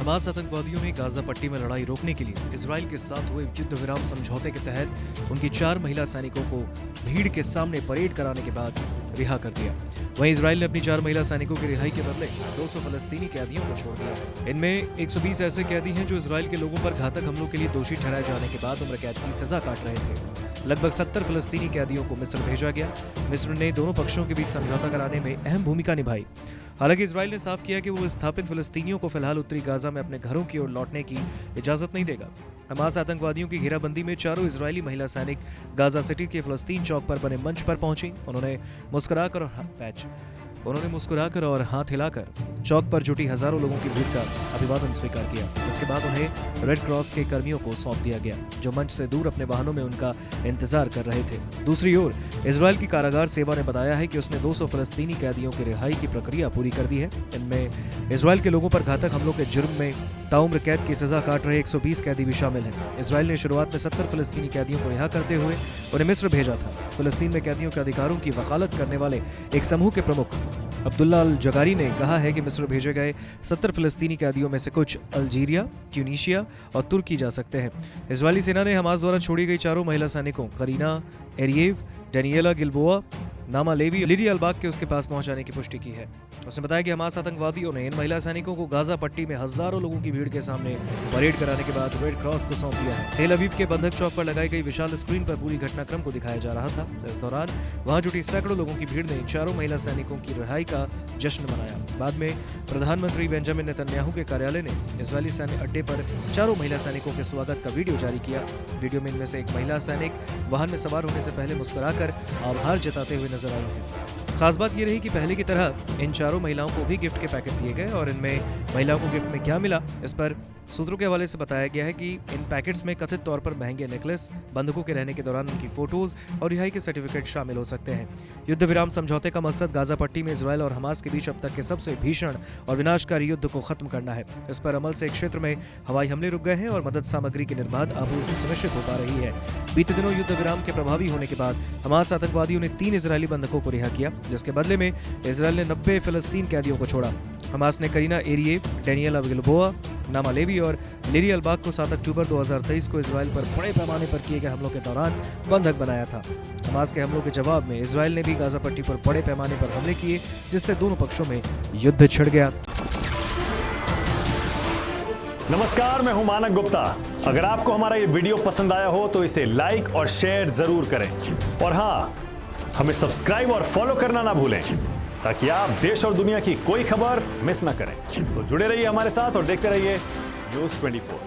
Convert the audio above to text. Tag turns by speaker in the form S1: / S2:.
S1: Hamas आतंकवादियों ने Gaza पट्टी में लड़ाई रोकने के लिए इजराइल के साथ हुए युद्ध विराम समझौते के तहत उनकी 4 महिला सैनिकों को भीड़ के सामने परेड कराने के बाद रिहा कर दिया। वहीं इजराइल ने अपनी 4 महिला सैनिकों की रिहाई के बदले 200 फलस्तीनी कैदियों को छोड़ दिया है। इनमें 120 ऐसे कैदी हैं जो इजराइल के लोगों पर घातक हमलों के लिए दोषी ठहराए जाने के बाद उम्र कैद की सजा काट रहे थे। लगभग 70 फलस्तीनी कैदियों को मिस्र भेजा गया। मिस्र ने दोनों पक्षों के बीच समझौता कराने में अहम भूमिका निभाई। हालांकि इजराइल ने साफ किया कि वो विस्थापित फिलिस्तीनियों को फिलहाल उत्तरी गाजा में अपने घरों की ओर लौटने की इजाजत नहीं देगा। हमास आतंकवादियों की घेराबंदी में चारों इजरायली महिला सैनिक गाजा सिटी के फिलिस्तीन चौक पर बने मंच पर पहुंची। उन्होंने मुस्कुराकर और हाथ हिलाकर चौक पर जुटी हजारों लोगों की भीड़ का अभिवादन स्वीकार किया। इसके बाद उन्हें रेड क्रॉस के कर्मियों को सौंप दिया गया, जो मंच से दूर अपने वाहनों में उनका इंतजार कर रहे थे। दूसरी ओर इजराइल की कारागार सेवा ने बताया है कि उसने 200 फलस्तीनी कैदियों की रिहाई की प्रक्रिया पूरी कर दी है। इनमें इजराइल के लोगों पर घातक हमलों के जुर्म में ताउम्र कैद की सजा काट रहे 120 कैदी भी शामिल हैं। इजराइल ने शुरुआत में 70 फलस्तीनी कैदियों को रिहा करते हुए उन्हें मिस्र भेजा था। फिलिस्तीन में कैदियों के अधिकारों की वकालत करने वाले एक समूह के प्रमुख अब्दुल्ला अल जगारी ने कहा है कि मिस्र भेजे गए 70 फिलिस्तीनी कैदियों में से कुछ अल्जीरिया, ट्यूनीशिया और तुर्की जा सकते हैं। इजरायली सेना ने हमास द्वारा छोड़ी गई चारों महिला सैनिकों करीना एरिएव, डेनिएला गिल्बोआ, नामा लेवी, लिडिया अलबाग के उसके पास पहुंचाने की पुष्टि की है। उसने बताया कि हमास आतंकवादियों ने इन महिला सैनिकों को गाजा पट्टी में हजारों लोगों की भीड़ के सामने परेड कराने के बाद रेड क्रॉस को सौंप दिया है। तेल अवीव के बंधक चौक पर लगाई गई विशाल स्क्रीन पर पूरी घटनाक्रम को दिखाया जा रहा था। इस दौरान वहां जुटी सैकड़ों लोगों की भीड़ ने चारों महिला सैनिकों की रिहाई का जश्न मनाया। बाद में प्रधानमंत्री बेंजामिन नेतन्याहू के कार्यालय ने इजरायली सैन्य अड्डे पर चारों महिला सैनिकों के स्वागत का वीडियो जारी किया। वीडियो में इनमें से एक महिला सैनिक वाहन में सवार होने से पहले मुस्कुराकर आभार जताते हुए नजर आई है। खास बात ये रही कि पहले की तरह इन चारों महिलाओं को भी गिफ्ट के पैकेट दिए गए और इनमें महिलाओं को गिफ्ट में क्या मिला, इस पर सूत्रों के हवाले से बताया गया है कि इन पैकेट्स में कथित तौर पर महंगे नेकलेस, बंधकों के रहने के दौरान उनकी फोटोज और रिहाई के सर्टिफिकेट शामिल हो सकते हैं। युद्ध विराम समझौते का मकसद गाजा पट्टी में इजराइल और हमास के बीच अब तक के सबसे भीषण और विनाशकारी युद्ध को खत्म करना है। इस पर अमल से क्षेत्र में हवाई हमले रुक गए हैं और मदद सामग्री की निर्बाध आपूर्ति सुनिश्चित हो पा रही है। बीते दिनों युद्ध विराम के प्रभावी होने के बाद हमास आतंकवादियों ने 3 इजरायली बंधकों को रिहा किया, जिसके बदले में इजराइल ने 90 फिलिस्तीन कैदियों को छोड़ा। हमास ने करीना एरिएव, डेनिएला गिल्बोआ, नामा लेवी और लिडिया अलबाग को 7 अक्टूबर 2023 को इजराइल पर बड़े पैमाने पर किए गए हमलों के दौरान बंधक बनाया था। हमास के हमलों के जवाब में इजराइल ने भी गाजा पट्टी पर बड़े पैमाने पर हमले किए, जिससे दोनों पक्षों में युद्ध छिड़ गया।
S2: नमस्कार, मैं हूं मानक गुप्ता। अगर आपको हमारा ये वीडियो पसंद आया हो तो इसे लाइक और शेयर जरूर करें और हाँ, हमें सब्सक्राइब और फॉलो करना ना भूलें ताकि आप देश और दुनिया की कोई खबर मिस ना करें। तो जुड़े रहिए हमारे साथ और देखते रहिए न्यूज़ 24।